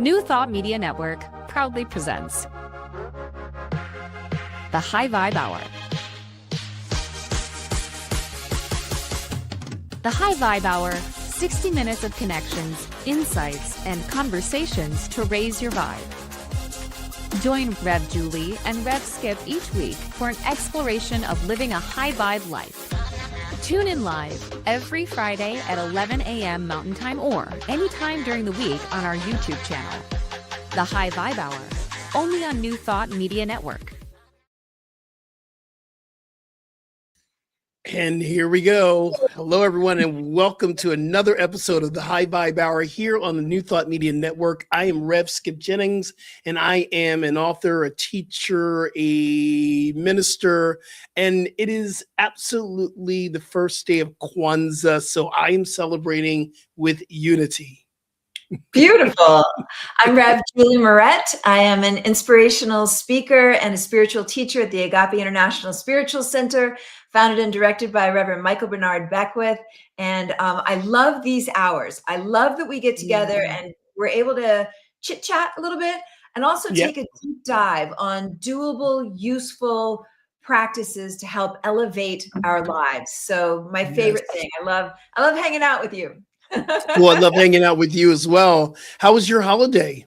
New Thought Media Network proudly presents the High Vibe Hour. The High Vibe Hour, 60 minutes of connections, insights, and conversations to raise your vibe. Join Rev Julie and Rev Skip each week for an exploration of living a high vibe life. Tune in live every Friday at 11 a.m. Mountain Time or anytime during the week on our YouTube channel. The High Vibe Hour, only on New Thought Media Network. And here we go. Hello, everyone, and welcome to another episode of the High Vibe Hour here on the New Thought Media Network. I am Rev Skip Jennings, and I am an author, a teacher, a minister, and it is absolutely the first day of Kwanzaa, so I am celebrating with unity. Beautiful. I'm Rev Julie Moret. I am an inspirational speaker and a spiritual teacher at the Agape International Spiritual Center, founded and directed by Reverend Michael Bernard Beckwith. And I love these hours. I love that we get together and we're able to chit chat a little bit and also take a deep dive on doable, useful practices to help elevate our lives. So my favorite thing, I love hanging out with you. Well, I love hanging out with you as well. How was your holiday?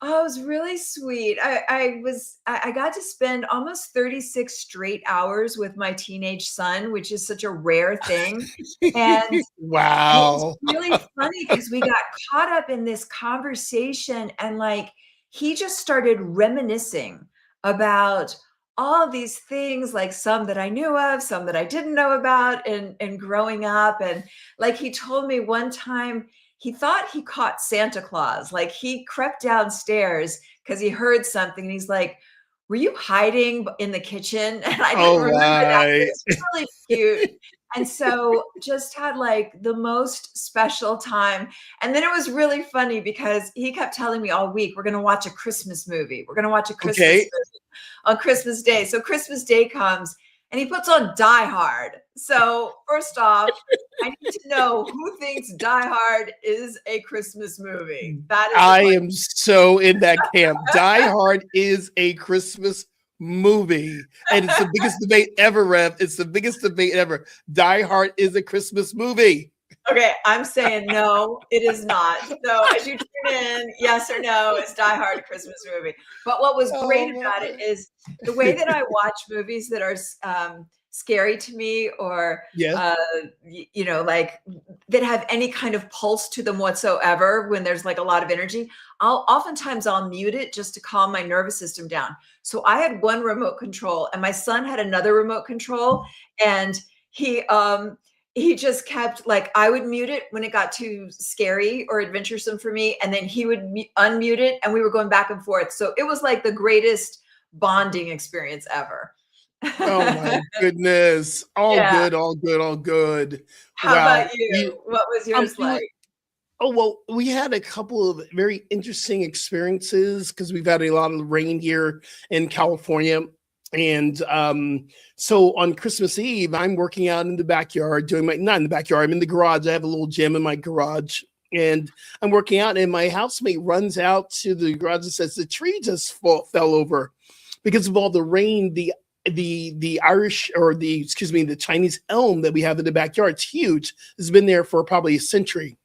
Oh, it was really sweet. I got to spend almost 36 straight hours with my teenage son, which is such a rare thing. And wow. It was really funny because we got caught up in this conversation and like he just started reminiscing about all of these things, like some that I knew of, some that I didn't know about and growing up. And like he told me one time, he thought he caught Santa Claus. Like he crept downstairs because he heard something and he's like, were you hiding in the kitchen? And I didn't remember that. It was really cute. And so just had like the most special time. And then it was really funny because he kept telling me all week, we're going to watch a Christmas movie. We're going to watch a Christmas movie on Christmas Day. So Christmas Day comes and he puts on Die Hard. So first off, I need to know who thinks Die Hard is a Christmas movie. That is I am so in that camp. Die Hard is a Christmas movie. And it's the biggest debate ever, Rev. It's the biggest debate ever. Die Hard is a Christmas movie. Okay, I'm saying no, it is not. So as you tune in, yes or no, is Die Hard a Christmas movie? But what was great about it is the way that I watch movies that are scary to me or, like that have any kind of pulse to them whatsoever when there's like a lot of energy, oftentimes I'll mute it just to calm my nervous system down. So I had one remote control and my son had another remote control and he just kept like, I would mute it when it got too scary or adventuresome for me. And then he would unmute it and we were going back and forth. So it was like the greatest bonding experience ever. Oh my goodness. All good, all good, all good. How about you? What was yours like? Oh, well, we had a couple of very interesting experiences because we've had a lot of rain here in California. And so on Christmas Eve, I'm working out in the backyard not in the backyard, I'm in the garage. I have a little gym in my garage and I'm working out and my housemate runs out to the garage and says, the tree just fell over because of all the rain. The Chinese elm that we have in the backyard, it's huge. It's been there for probably a century.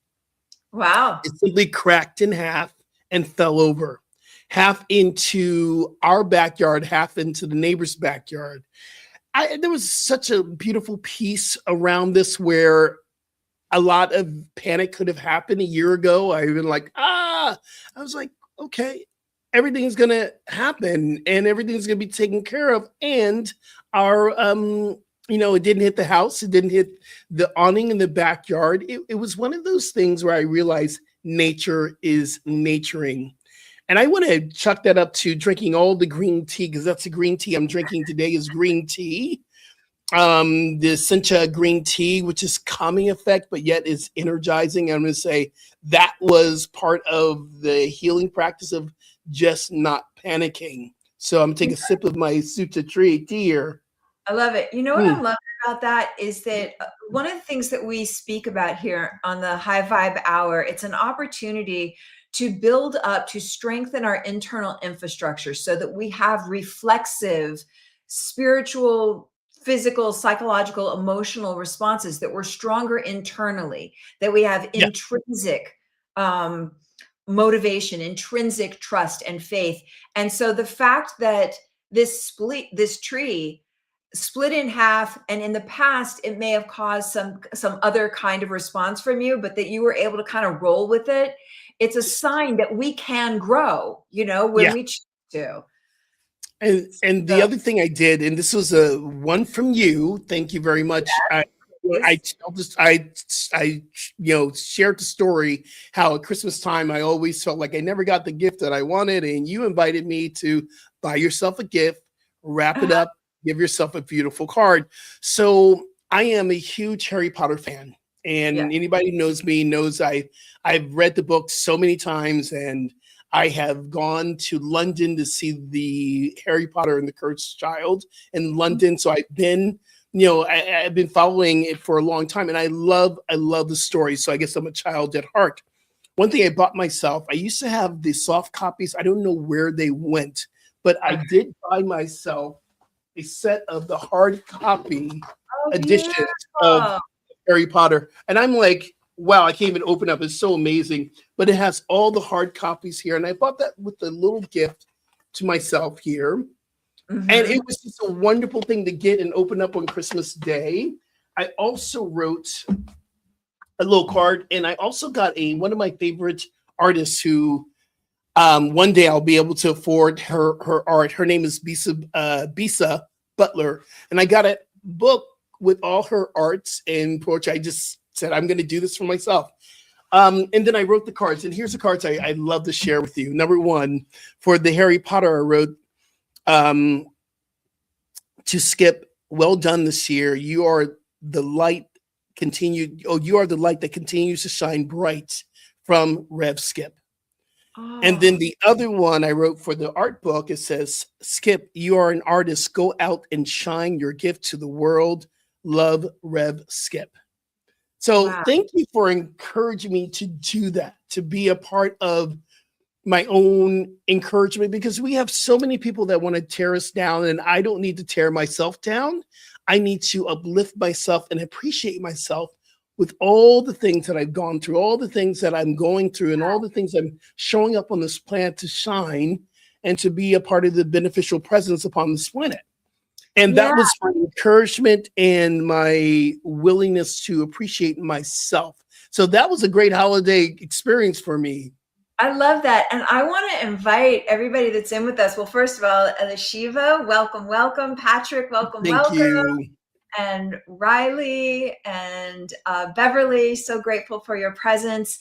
Wow. It simply cracked in half and fell over. Half into our backyard, half into the neighbor's backyard. There was such a beautiful piece around this where a lot of panic could have happened a year ago. I was like, okay, everything's going to happen and everything's going to be taken care of. And our, it didn't hit the house. It didn't hit the awning in the backyard. It was one of those things where I realized nature is naturing. And I want to chuck that up to drinking all the green tea because that's the green tea I'm drinking today is green tea. The Sencha green tea, which is calming effect, but yet is energizing. I'm going to say that was part of the healing practice of just not panicking. So I'm taking a sip of my Sutra tea here. I love it. You know what I love about that is that one of the things that we speak about here on the High Vibe Hour, it's an opportunity to build up, to strengthen our internal infrastructure so that we have reflexive, spiritual, physical, psychological, emotional responses, that we're stronger internally, that we have Yeah. intrinsic motivation, intrinsic trust and faith. And so the fact that this tree split in half, and in the past it may have caused some other kind of response from you, but that you were able to kind of roll with it, it's a sign that we can grow, when Yeah. we choose to. And the So, other thing I did, and this was a one from you, thank you very much. I tell this, I shared the story how at Christmas time I always felt like I never got the gift that I wanted, and you invited me to buy yourself a gift, wrap it up, give yourself a beautiful card. So I am a huge Harry Potter fan, and Yeah. anybody who knows me knows I've read the book so many times, and I have gone to London to see the Harry Potter and the Cursed Child in London. So I've been, I've been following it for a long time, and I love the story. So I guess I'm a child at heart. One thing I bought myself, I used to have the soft copies. I don't know where they went, but I did buy myself a set of the hard copy editions of Harry Potter. And I'm like, wow, I can't even open up. It's so amazing. But it has all the hard copies here. And I bought that with a little gift to myself here. And it was just a wonderful thing to get and open up on Christmas Day. I also wrote a little card, and I also got one of my favorite artists who one day I'll be able to afford her art. Her name is Bisa Butler. And I got a book with all her arts and poetry. I just said, I'm going to do this for myself. And then I wrote the cards, and here's the cards I love to share with you. Number one, for the Harry Potter, I wrote, to Skip, well done this year. You are the light you are the light that continues to shine bright, from Rev Skip. And then the other one I wrote for the art book, it says, Skip, you are an artist. Go out and shine your gift to the world. Love, Rev Skip. So thank you for encouraging me to do that, to be a part of my own encouragement, because we have so many people that want to tear us down, and I don't need to tear myself down. I need to uplift myself and appreciate myself with all the things that I've gone through, all the things that I'm going through, and all the things I'm showing up on this planet to shine and to be a part of the beneficial presence upon this planet. And that was my encouragement and my willingness to appreciate myself. So that was a great holiday experience for me. I love that. And I want to invite everybody that's in with us. Well, first of all, Shiva, welcome, welcome. Patrick, welcome, Thank you. And Riley and Beverly, so grateful for your presence.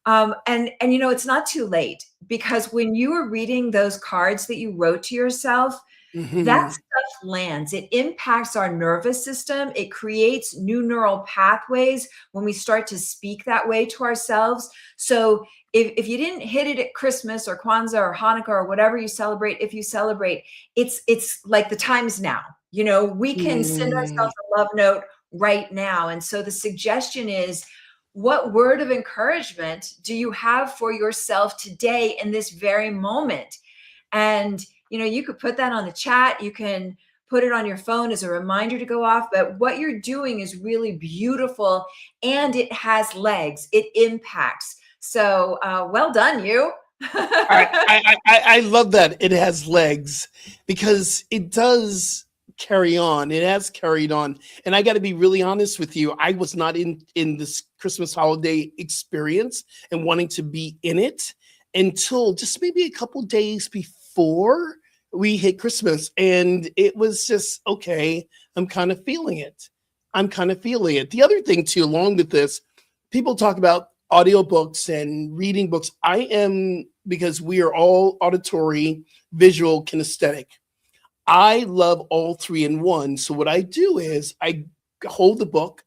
And it's not too late, because when you were reading those cards that you wrote to yourself, that stuff lands. It impacts our nervous system. It creates new neural pathways when we start to speak that way to ourselves. So if you didn't hit it at Christmas or Kwanzaa or Hanukkah or whatever you celebrate, if you celebrate, it's like the time's now. We can send ourselves a love note right now. And so the suggestion is, what word of encouragement do you have for yourself today in this very moment? And you could put that on the chat. You can put it on your phone as a reminder to go off. But what you're doing is really beautiful, and it has legs. It impacts. So well done, you. I love that it has legs, because it does carry on. It has carried on. And I got to be really honest with you. I was not in this Christmas holiday experience and wanting to be in it until just maybe a couple days before we hit Christmas. And it was just, okay, I'm kind of feeling it. The other thing too, along with this, people talk about audiobooks and reading books. I am, because we are all auditory, visual, kinesthetic. I love all three in one. So what I do is I hold the book.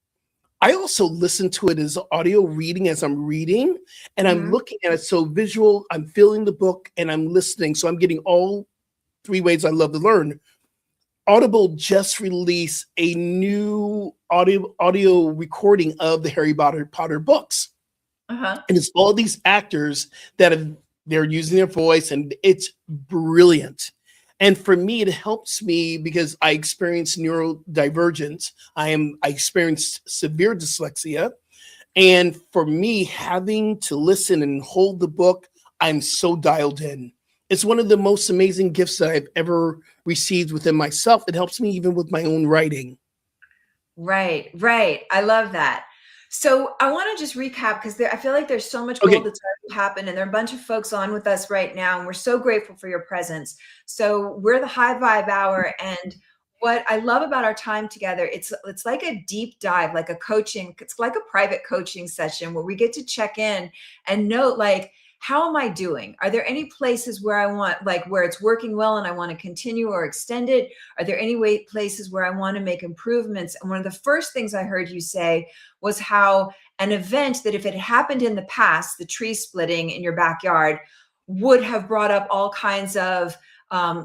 I also listen to it as audio reading as I'm reading, and I'm looking at it. So visual, I'm feeling the book and I'm listening. So I'm getting all three ways I love to learn. Audible just released a new audio recording of the Harry Potter books. Uh-huh. And it's all these actors that they're using their voice, and it's brilliant. And for me, it helps me because I experience neurodivergence. I experienced severe dyslexia. And for me, having to listen and hold the book, I'm so dialed in. It's one of the most amazing gifts that I've ever received within myself. It helps me even with my own writing. Right, right. I love that. So I want to just recap because I feel like there's so much gold Okay. that's already happened, and there are a bunch of folks on with us right now, and we're so grateful for your presence. So we're the High Vibe Hour, and what I love about our time together, it's like a deep dive, like a coaching. It's like a private coaching session where we get to check in and note, like, how am I doing? Are there any places where I want, like, where it's working well and I want to continue or extend it? Are there any places where I want to make improvements? And one of the first things I heard you say was how an event that if it had happened in the past, the tree splitting in your backyard, would have brought up all kinds of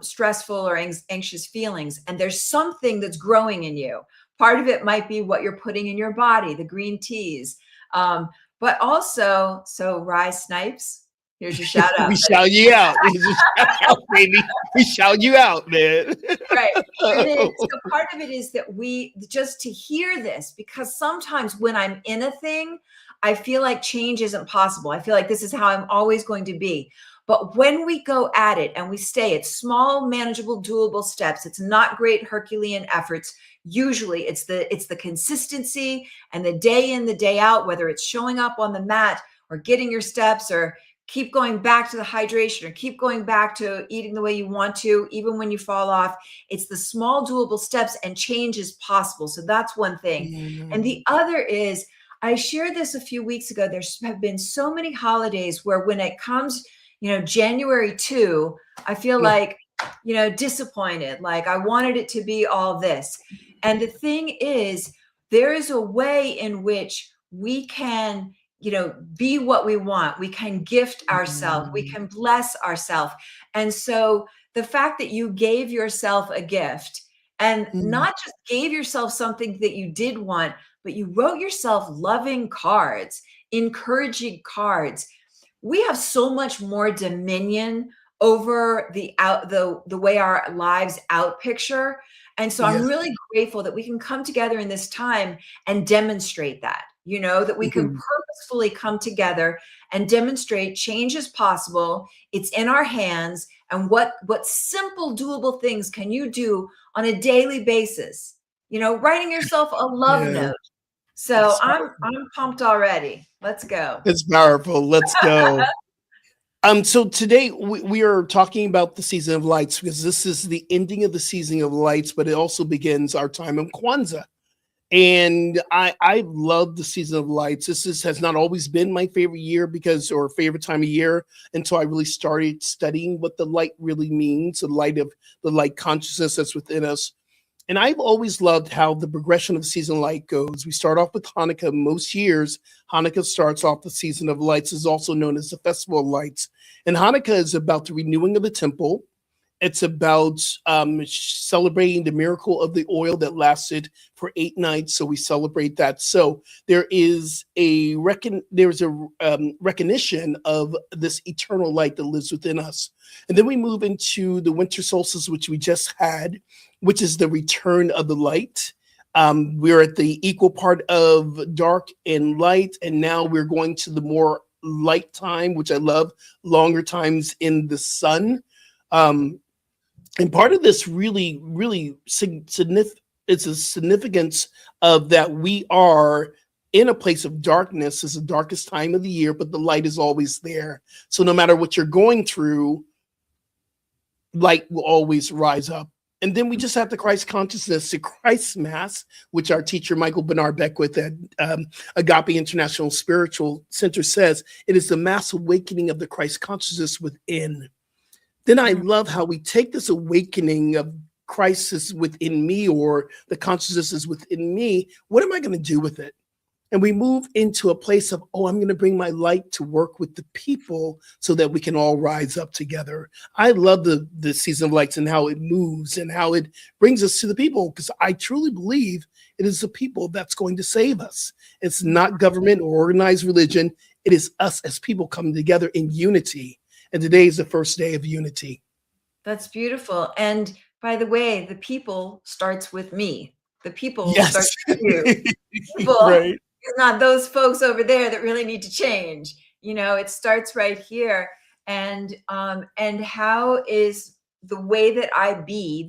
stressful or anxious feelings. And there's something that's growing in you. Part of it might be what you're putting in your body, the green teas. But also, so Rye Snipes, here's your shout out. We shout you out. Here's a shout out, baby. We shout you out, man. Right. And then, so part of it is that we just to hear this, because sometimes when I'm in a thing, I feel like change isn't possible. I feel like this is how I'm always going to be. But when we go at it and we stay at small, manageable, doable steps, it's not great Herculean efforts. Usually it's the consistency and the day in, the day out, whether it's showing up on the mat or getting your steps or keep going back to the hydration or keep going back to eating the way you want to, even when you fall off. It's the small doable steps, and change is possible. So that's one thing. And the other is, I shared this a few weeks ago. There have been so many holidays where when it comes, January 2, I feel like, disappointed. Like I wanted it to be all this. And the thing is, there is a way in which we can, be what we want. We can gift ourselves. We can bless ourselves. And so the fact that you gave yourself a gift, and not just gave yourself something that you did want, but you wrote yourself loving cards, encouraging cards. We have so much more dominion over the way our lives out picture. And so I'm really grateful that we can come together in this time and demonstrate that, that we can purposefully come together and demonstrate change is possible. It's in our hands. And what simple doable things can you do on a daily basis? Writing yourself a love note. So I'm pumped already. Let's go. It's powerful. Let's go. So today we are talking about the season of lights, because this is the ending of the season of lights, but it also begins our time of Kwanzaa. And I love the season of lights. This has not always been my favorite year or favorite time of year until I really started studying what the light really means, the light consciousness that's within us. And I've always loved how the progression of season light goes. We start off with Hanukkah. Most years, Hanukkah starts off the season of lights, is also known as the Festival of Lights. And Hanukkah is about the renewing of the temple. It's about celebrating the miracle of the oil that lasted for 8 nights. So we celebrate that. So there is a recognition of this eternal light that lives within us. And then we move into the winter solstice, which we just had, which is the return of the light. We're at the equal part of dark and light, and now we're going to the more light time, which I love, longer times in the sun. And part of this really, really it's a significance of that we are in a place of darkness. It's the darkest time of the year, but the light is always there. So no matter what you're going through, light will always rise up. And then we just have the Christ consciousness, the Christ Mass, which our teacher, Michael Bernard Beckwith at Agape International Spiritual Center says, it is the mass awakening of the Christ consciousness within. Then I love how we take this awakening of Christ is within me, or the consciousness is within me. What am I going to do with it? And we move into a place of, I'm going to bring my light to work with the people so that we can all rise up together. I love the season of lights and how it moves and how it brings us to the people, because I truly believe it is the people that's going to save us. It's not government or organized religion. It is us as people coming together in unity. And today is the first day of unity. That's beautiful. And by the way, the people starts with me. The people Yes. starts with you. People, Right. it's not those folks over there that really need to change. It starts right here. And how is the way that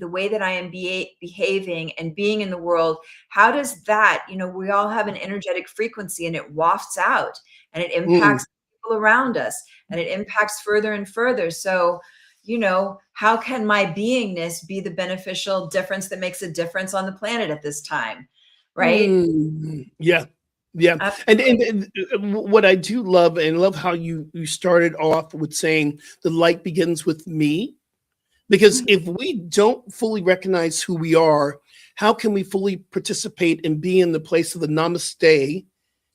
the way that I am behaving and being in the world, how does that, we all have an energetic frequency and it wafts out and it Mm. impacts people around us and it impacts further and further. So, how can my beingness be the beneficial difference that makes a difference on the planet at this time? Right? Yeah. Yeah. And, Absolutely. what I do love, and love how you started off with saying the light begins with me. Because Mhm. if we don't fully recognize who we are, how can we fully participate and be in the place of the namaste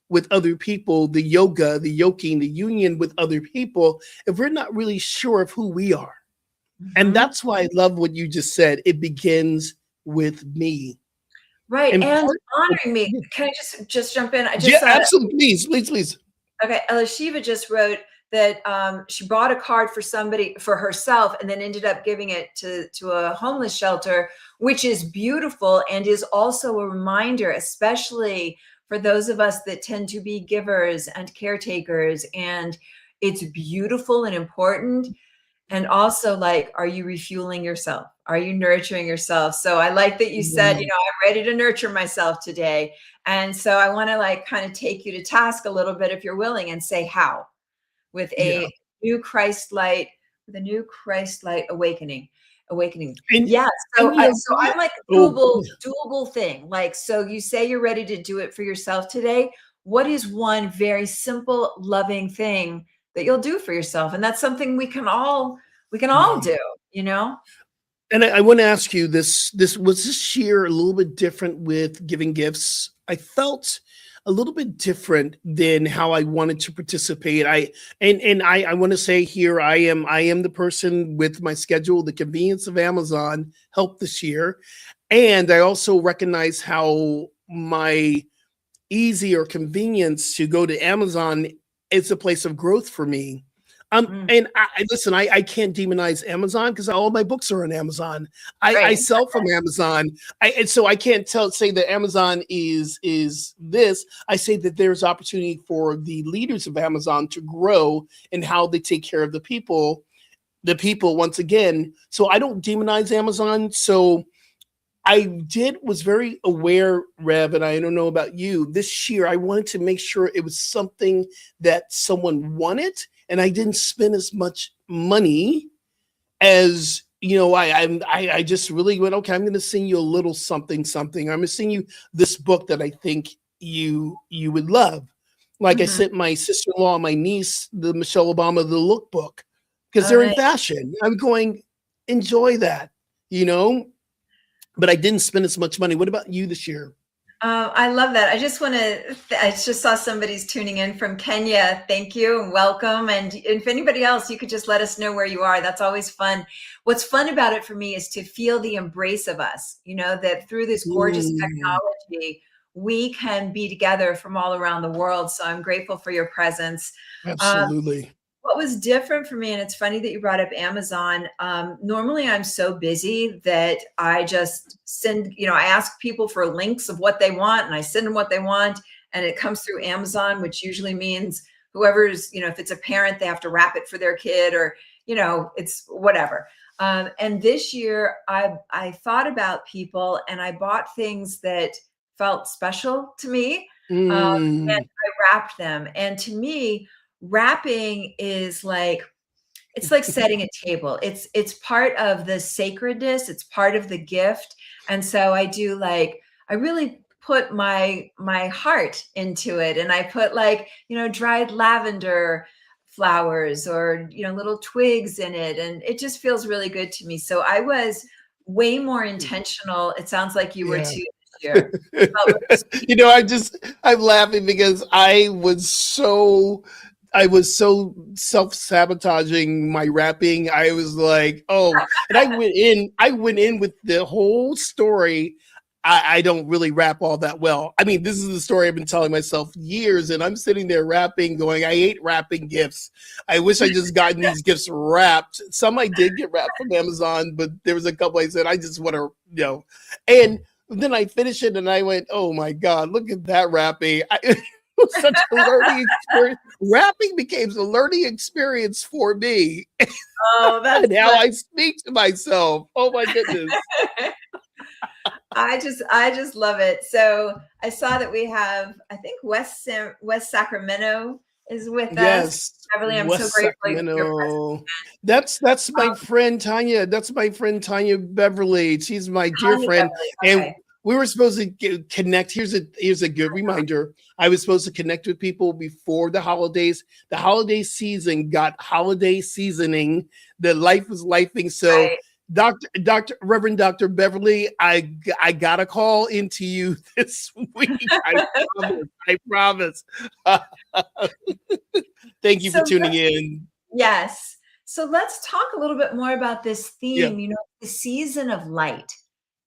with other people, the yoga, the yoking, the union with other people, if we're not really sure of who we are? And Mhm. that's why I love what you just said. It begins with me. Right, And and part of, honoring me. Can I just jump in? I just yeah, saw that. absolutely. Please, please, please. Okay, Elishiva just wrote that she bought a card for somebody for herself and then ended up giving it to a homeless shelter, which is beautiful and is also a reminder, especially for those of us that tend to be givers and caretakers. And it's beautiful and important. And also, like, are you refueling yourself? Are you nurturing yourself? So I like that you said, Yeah. I'm ready to nurture myself today. And so I want to like kind of take you to task a little bit if you're willing and say how with Yeah. new Christ light, with a new Christ light awakening. And Yeah. and So I'm like oh, doable thing. Like, so you say you're ready to do it for yourself today. What is one very simple, loving thing that you'll do for yourself? And that's something we can all yeah. do. And I want to ask you this: this was this year a little bit different with giving gifts? I felt a little bit different than how I wanted to participate. I want to say here I am the person with my schedule. The convenience of Amazon helped this year, and I also recognize how my easy or convenience to go to Amazon is a place of growth for me. Mm, And listen, I can't demonize Amazon because all my books are on Amazon. I right. sell from Amazon. And so I can't say that Amazon is this. I say that there's opportunity for the leaders of Amazon to grow in how they take care of the people once again. So I don't demonize Amazon. So was very aware, Rev, and I don't know about you. This year, I wanted to make sure it was something that someone wanted, and I didn't spend as much money as I just really went. Okay, I'm going to send you a little something, something. I'm going to send you this book that I think you would love. Like I Mhm. sent my sister-in-law and my niece the Michelle Obama the Lookbook because Oh, they're in nice. fashion. I'm going enjoy that, you know but I didn't spend as much money. What about you this year? I love that. I just want to, I just saw somebody's tuning in from Kenya. Thank you and welcome. And if anybody else, you could just let us know where you are. That's always fun. What's fun about it for me is to feel the embrace of us, that through this gorgeous Mm, technology, we can be together from all around the world. So I'm grateful for your presence. Uh, absolutely. What was different for me, and it's funny that you brought up Amazon. Normally, I'm so busy that I just send, I ask people for links of what they want and I send them what they want. And it comes through Amazon, which usually means whoever's, if it's a parent, they have to wrap it for their kid or, it's whatever. And this year, I thought about people and I bought things that felt special to me. And Mm, I wrapped them. And to me, wrapping is like it's like setting a table. It's part of the sacredness, it's part of the gift. And so I really put my heart into it and I put like, dried lavender flowers or little twigs in it and it just feels really good to me. So I was way more intentional. It sounds like you were yeah. too this year. About I'm laughing because I was so self-sabotaging my rapping. I was like, oh, and I went in with the whole story. I don't really rap all that well. I mean, this is the story I've been telling myself years, and I'm sitting there rapping, going, I hate wrapping gifts. I wish I just gotten these gifts wrapped. Some I did get wrapped from Amazon, but there was a couple I said, I just want to, And then I finished it, and I went, oh my God, look at that wrapping. It was such a learning experience. Rapping became a learning experience for me. Oh, that's and how I speak to myself. Oh my goodness. I just love it. So I saw that we have, I think West Sacramento is with us. Beverly, I'm West so grateful for your Sacramento. presence. That's my friend Tanya. That's my friend Tanya Beverly. She's my dear friend. Beverly. Okay. And we were supposed to connect. Here's a good reminder. I was supposed to connect with people before the holidays. The holiday season got holiday seasoning. The life was lifing. So Reverend Dr. Beverly, I got a call into you this week. I promise. Thank you for tuning in. Yes. So let's talk a little bit more about this theme, the season of light.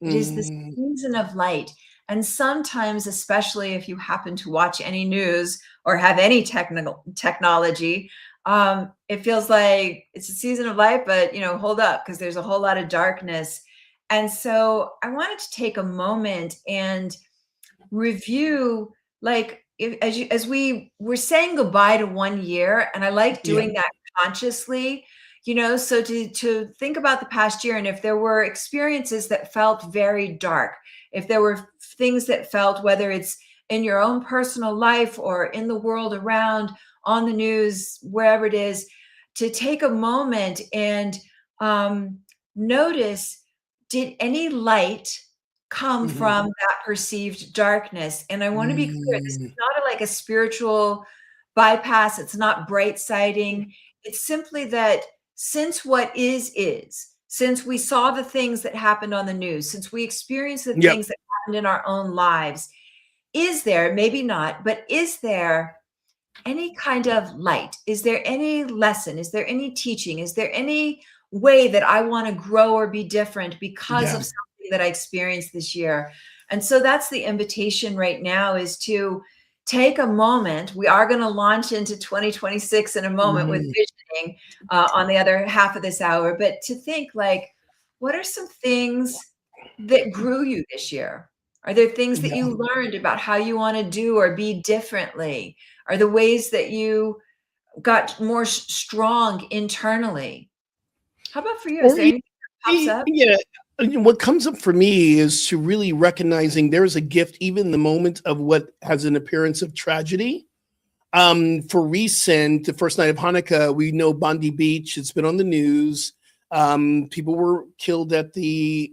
It is the season of light. And sometimes, especially if you happen to watch any news or have any technology, it feels like it's a season of light, but hold up, because there's a whole lot of darkness. And so I wanted to take a moment and review, like, as we were saying goodbye to 1 year, and I like doing that consciously, so to think about the past year, and if there were experiences that felt very dark, if there were things that felt, whether it's in your own personal life or in the world around, on the news, wherever it is, to take a moment and notice, did any light come from that perceived darkness? And I want to be clear, this is not like a spiritual bypass. It's not bright siding. It's simply that since what is, since we saw the things that happened on the news, since we experienced the things that happened in our own lives, is there, maybe not, but is there any kind of light? Is there any lesson? Is there any teaching? Is there any way that I want to grow or be different because of something that I experienced this year? And so that's the invitation right now, is to take a moment. We are going to launch into 2026 in a moment with visioning on the other half of this hour, but to think, like, what are some things that grew you this year? Are there things that you learned about how you want to do or be differently? Are the ways that you got more strong internally? How about for you? Is there anything that pops up? Yeah. What comes up for me is to really recognizing there is a gift, even in the moment of what has an appearance of tragedy. For recent, the first night of Hanukkah, we know Bondi Beach. It's been on the news. People were killed at the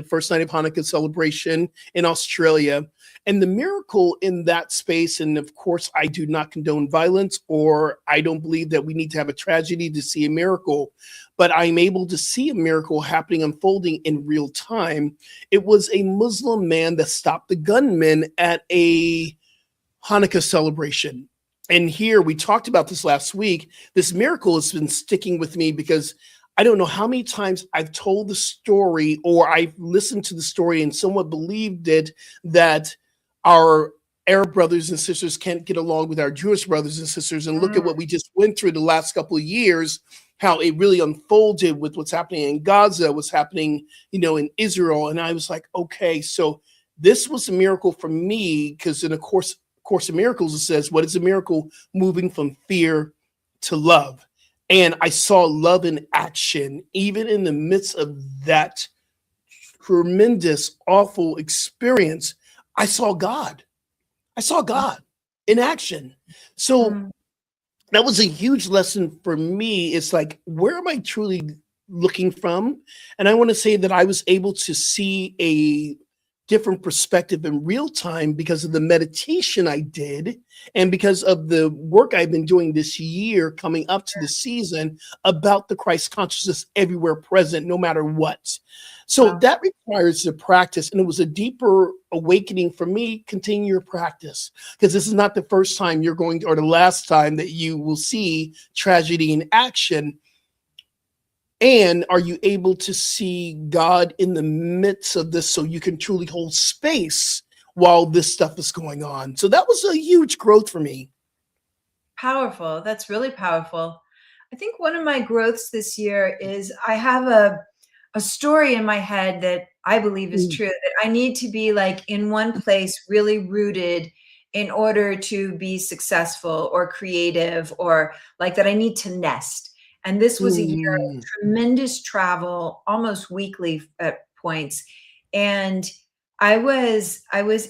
first night of Hanukkah celebration in Australia. And the miracle in that space, and of course, I do not condone violence, or I don't believe that we need to have a tragedy to see a miracle, but I'm able to see a miracle happening, unfolding in real time. It was a Muslim man that stopped the gunman at a Hanukkah celebration. And here, we talked about this last week. This miracle has been sticking with me because I don't know how many times I've told the story, or I've listened to the story and somewhat believed it, that our Arab brothers and sisters can't get along with our Jewish brothers and sisters. And look at what we just went through the last couple of years, how it really unfolded with what's happening in Gaza, what's happening, in Israel. And I was like, okay, so this was a miracle for me, because in a Course of Miracles, it says, what is a miracle? Moving from fear to love. And I saw love in action, even in the midst of that tremendous, awful experience. I saw God. I saw God in action. So that was a huge lesson for me. It's like, where am I truly looking from? And I want to say that I was able to see a different perspective in real time because of the meditation I did, and because of the work I've been doing this year coming up to the season about the Christ consciousness everywhere present, no matter what. So that requires the practice, and it was a deeper awakening for me. Continue your practice, because this is not the first time you're going to, or the last time that you will see tragedy in action. And are you able to see God in the midst of this so you can truly hold space while this stuff is going on? So that was a huge growth for me. Powerful. That's really powerful. I think one of my growths this year is I have a story in my head that I believe is Mm. true, that I need to be like in one place, really rooted in order to be successful or creative, or like that I need to nest. And this was a year of Mm. tremendous travel, almost weekly at points. And I was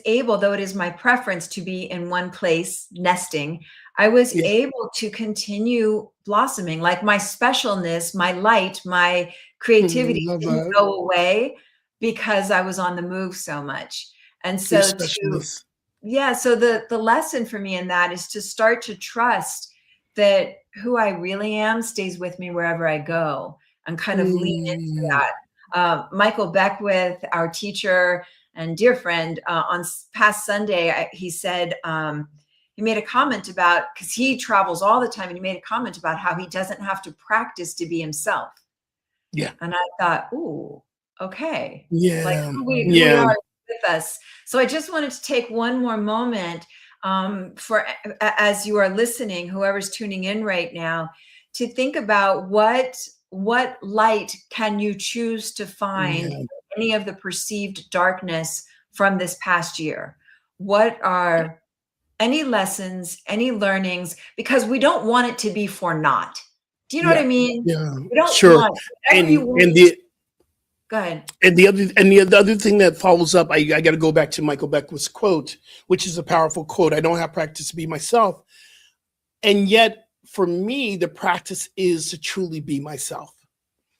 able, though it is my preference to be in one place nesting, I was Yeah. able to continue blossoming. Like my specialness, my light, my creativity Love didn't that. go away because I was on the move so much. And Your so to specialness. yeah, so the lesson for me in that is to start to trust that who I really am stays with me wherever I go, and kind of lean into Mm. that. Michael Beckwith, our teacher and dear friend, on past Sunday, he said, he made a comment about, because he travels all the time, and he made a comment about how he doesn't have to practice to be himself. Yeah. And I thought, ooh, okay, like Yeah. who we Yeah. are with us. So I just wanted to take one more moment, for as you are listening, whoever's tuning in right now, to think about what light can you choose to find Yeah. in any of the perceived darkness from this past year. What are any lessons, any learnings, because we don't want it to be for naught. Do you know what Yeah. I mean? Yeah. We don't Sure. want whatever you And want. the Go ahead. the other thing that follows up, I got to go back to Michael Beckwith's quote, which is a powerful quote. I don't have practice to be myself, and yet for me, the practice is to truly be myself.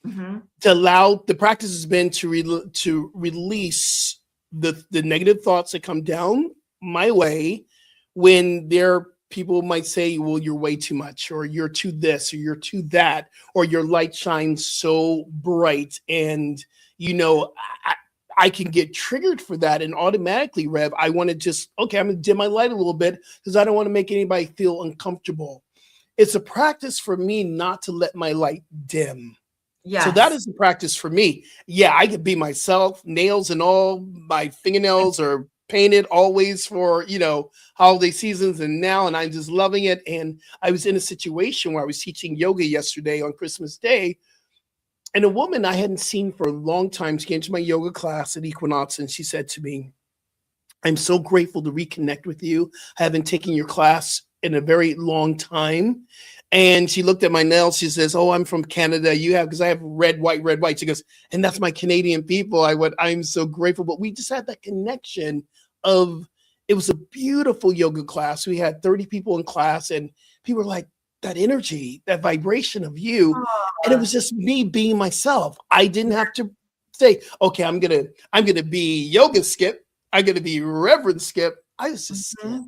Mhm. To allow the practice has been to release the negative thoughts that come down my way when there people might say, well, you're way too much, or you're too this, or you're too that, or your light shines so bright, and you know I can get triggered for that, and automatically, Rev, I want to just, okay, I'm gonna dim my light a little bit because I don't want to make anybody feel uncomfortable. It's a practice for me not to let my light dim. So that Yes. is the practice for me. Yeah, I could be myself, nails and all, my fingernails are painted always for, holiday seasons and now, and I'm just loving it. And I was in a situation where I was teaching yoga yesterday on Christmas Day, and a woman I hadn't seen for a long time came to my yoga class at Equinox, and she said to me, I'm so grateful to reconnect with you. I haven't taken your class in a very long time. And she looked at my nails. She says, oh, I'm from Canada. You have, because I have red, white, red, white. She goes, and that's my Canadian people. I went, I'm so grateful. But we just had that connection of, it was a beautiful yoga class. We had 30 people in class, and people were like, that energy, that vibration of you. And it Aw. was just me being myself. I didn't have to say, okay, I'm gonna be yoga Skip. I'm gonna be Reverend Skip. I was just Skip. Mhm.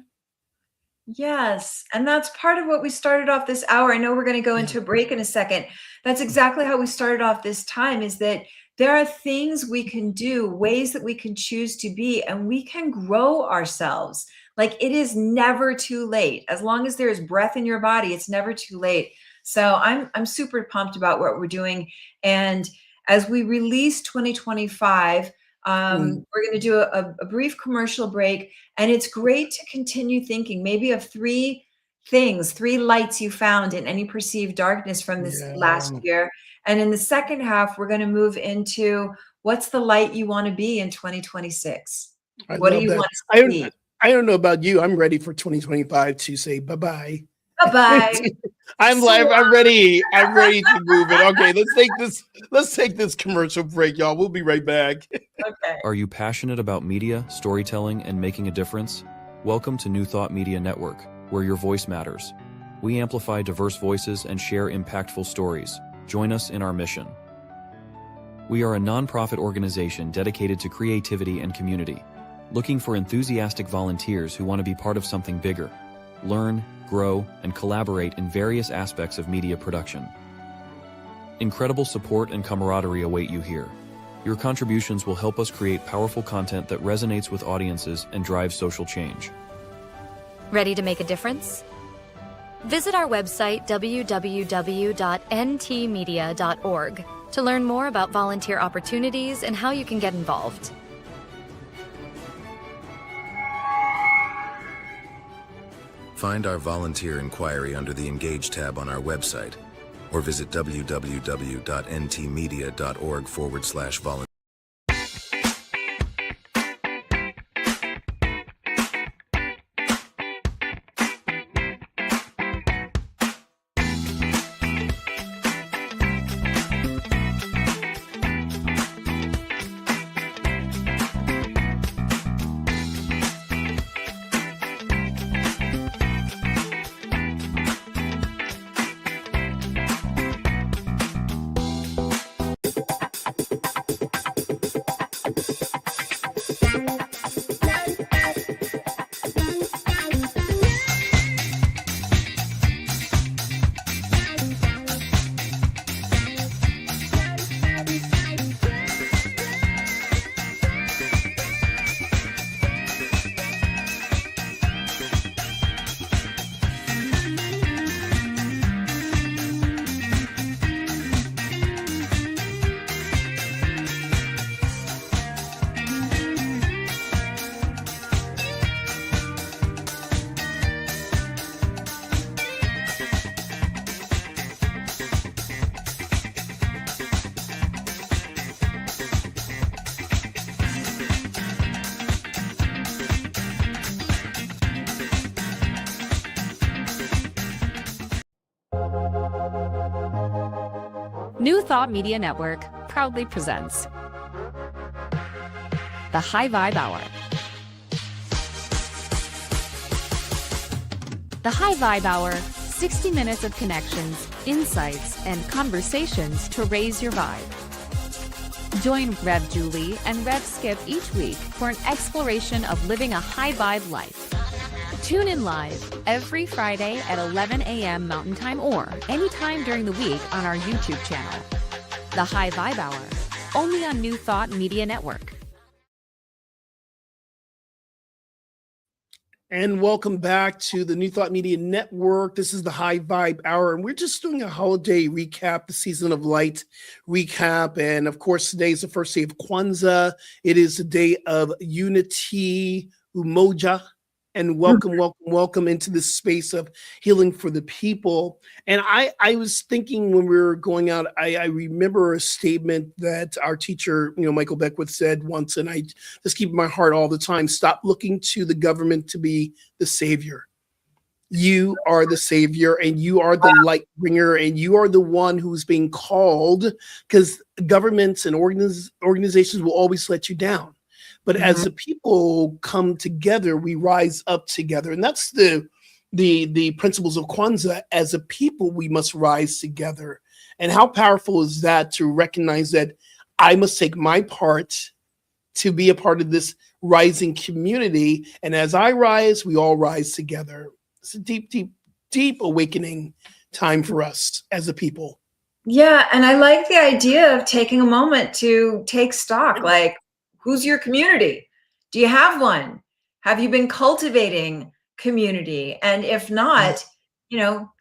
Yes, and that's part of what we started off this hour. I know we're going to go Yeah. into a break in a second. That's exactly how we started off this time, is that there are things we can do, ways that we can choose to be, and we can grow ourselves. Like, it is never too late. As long as there is breath in your body, it's never too late. So I'm super pumped about what we're doing. And as we release 2025, Mm, we're going to do a brief commercial break. And it's great to continue thinking maybe of three things, three lights you found in any perceived darkness from this last yeah, year. And in the second half, we're going to move into what's the light you want to be in 2026? I What do love you that. want to I don't see? I don't know about you. I'm ready for 2025 to say bye-bye. Bye-bye. I'm So live. I'm ready. I'm ready to move it. Okay, let's take this commercial break, y'all. We'll be right back. okay. Are you passionate about media, storytelling, and making a difference? Welcome to New Thought Media Network, where your voice matters. We amplify diverse voices and share impactful stories. Join us in our mission. We are a nonprofit organization dedicated to creativity and community, looking for enthusiastic volunteers who want to be part of something bigger. Learn, grow, and collaborate in various aspects of media production. Incredible support and camaraderie await you here. Your contributions will help us create powerful content that resonates with audiences and drives social change. Ready to make a difference? Visit our website, www.ntmedia.org, to learn more about volunteer opportunities and how you can get involved. Find our volunteer inquiry under the Engage tab on our website, or visit www.ntmedia.org/volunteer. New Thought Media Network proudly presents the High Vibe Hour. The High Vibe Hour, 60 minutes of connections, insights, and conversations to raise your vibe. Join Rev Julie and Rev Skip each week for an exploration of living a high vibe life. Tune in live every Friday at 11 a.m. Mountain Time or anytime during the week on our YouTube channel. The High Vibe Hour, only on New Thought Media Network. And welcome back to the New Thought Media Network. This is the High Vibe Hour, and we're just doing a holiday recap, the Season of Light recap. And of course, today is the first day of Kwanzaa. It is the day of unity, Umoja. And welcome into this space of healing for the people. And I was thinking when we were going out, I remember a statement that our teacher, Michael Beckwith said once, and I just keep in my heart all the time: stop looking to the government to be the savior. You are the savior, and you are the light bringer, and you are the one who's being called, because governments and organizations will always let you down. But as the people come together, we rise up together. And that's the principles of Kwanzaa. As a people, we must rise together. And how powerful is that, to recognize that I must take my part to be a part of this rising community. And as I rise, we all rise together. It's a deep, deep, deep awakening time for us as a people. Yeah. And I like the idea of taking a moment to take stock. Like, who's your community? Do you have one? Have you been cultivating community? And if not,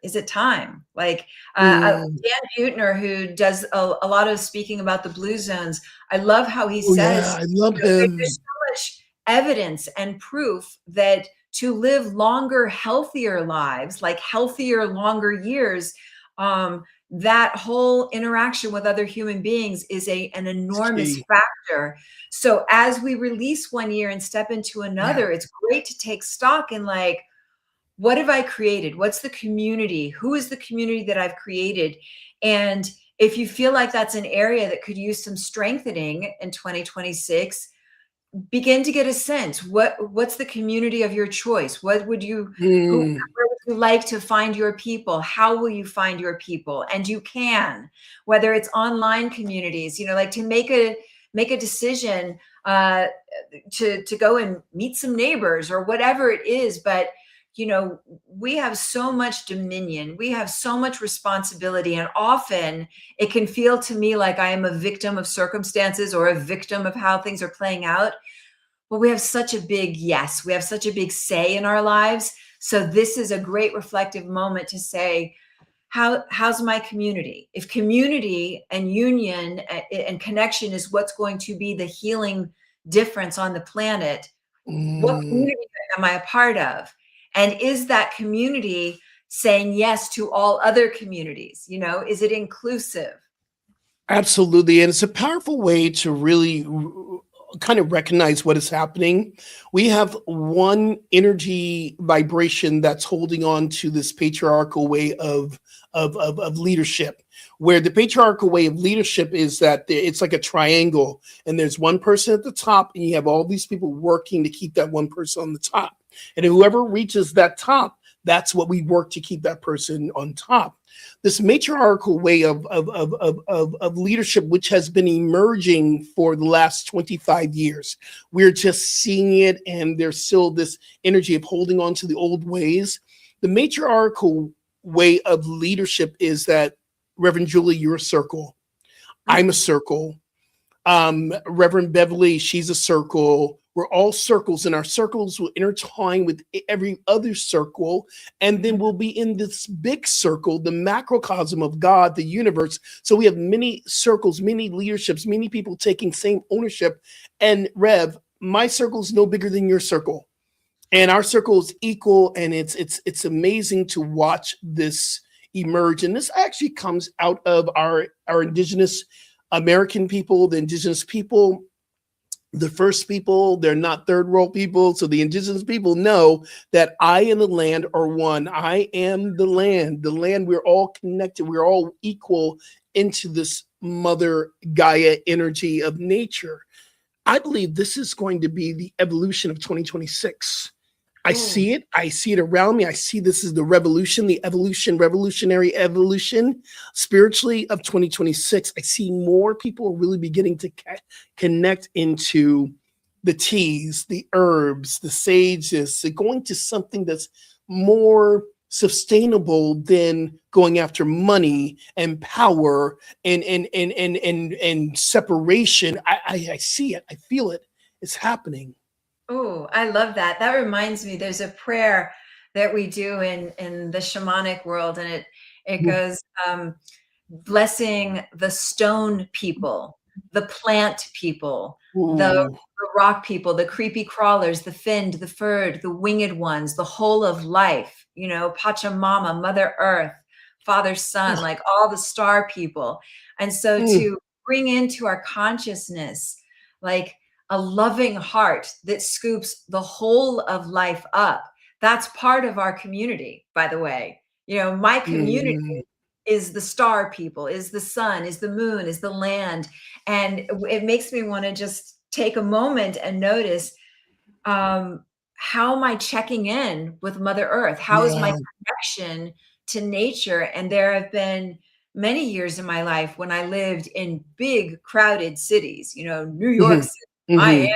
is it time? Like Dan Buettner, who does a lot of speaking about the blue zones, I love how he says, I love him. There's so much evidence and proof that to live longer, healthier lives, like healthier, longer years, that whole interaction with other human beings is an enormous factor. So as we release one year and step into another, it's great to take stock in, like, what have I created? What's the community? Who is the community that I've created? And if you feel like that's an area that could use some strengthening in 2026, begin to get a sense. What's the community of your choice? What would you, where would you like to find your people? How will you find your people? And you can, whether it's online communities, like to make a decision to go and meet some neighbors or whatever it is. But we have so much dominion. We have so much responsibility. And often it can feel to me like I am a victim of circumstances or a victim of how things are playing out. But we have such a big yes. We have such a big say in our lives. So this is a great reflective moment to say, how's my community? If community and union and connection is what's going to be the healing difference on the planet, what community am I a part of? And is that community saying yes to all other communities? You know, is it inclusive? Absolutely. And it's a powerful way to really kind of recognize what is happening. We have one energy vibration that's holding on to this patriarchal way of leadership, where the patriarchal way of leadership is that it's like a triangle, and there's one person at the top, and you have all these people working to keep that one person on the top. And whoever reaches that top, that's what we work to keep that person on top. This matriarchal way of leadership, which has been emerging for the last 25 years, we're just seeing it, and there's still this energy of holding on to the old ways. The matriarchal way of leadership is that, Reverend Julie, you're a circle. I'm a circle. Reverend Beverly, she's a circle. We're all circles, and our circles will intertwine with every other circle, and then we'll be in this big circle, the macrocosm of God, the universe. So we have many circles, many leaderships, many people taking same ownership. And Rev, my circle is no bigger than your circle, and our circle is equal. And it's amazing to watch this emerge. And this actually comes out of our indigenous American people, the indigenous people. The first people, they're not third world people. So the indigenous people know that I and the land are one. I am the land. The land, we're all connected. We're all equal into this mother Gaia energy of nature. I believe this is going to be the evolution of 2026. I see it. I see it around me. I see this is the revolution, the evolution, revolutionary evolution spiritually of 2026. I see more people really beginning to connect into the teas, the herbs, the sages, going to something that's more sustainable than going after money and power and separation. I see it. I feel it. It's happening. Oh, I love that. That reminds me, there's a prayer that we do in the shamanic world, and it goes, blessing the stone people, the plant people, the rock people, the creepy crawlers, the finned, the furred, the winged ones, the whole of life, you know, Pachamama, Mother Earth, Father Sun, like all the star people. And so to bring into our consciousness, like a loving heart that scoops the whole of life up. That's part of our community, by the way. You know, my community is the star people, is the sun, is the moon, is the land. And it makes me want to just take a moment and notice, how am I checking in with Mother Earth? How is my connection to nature? And there have been many years in my life when I lived in big, crowded cities, you know, New York City, Miami,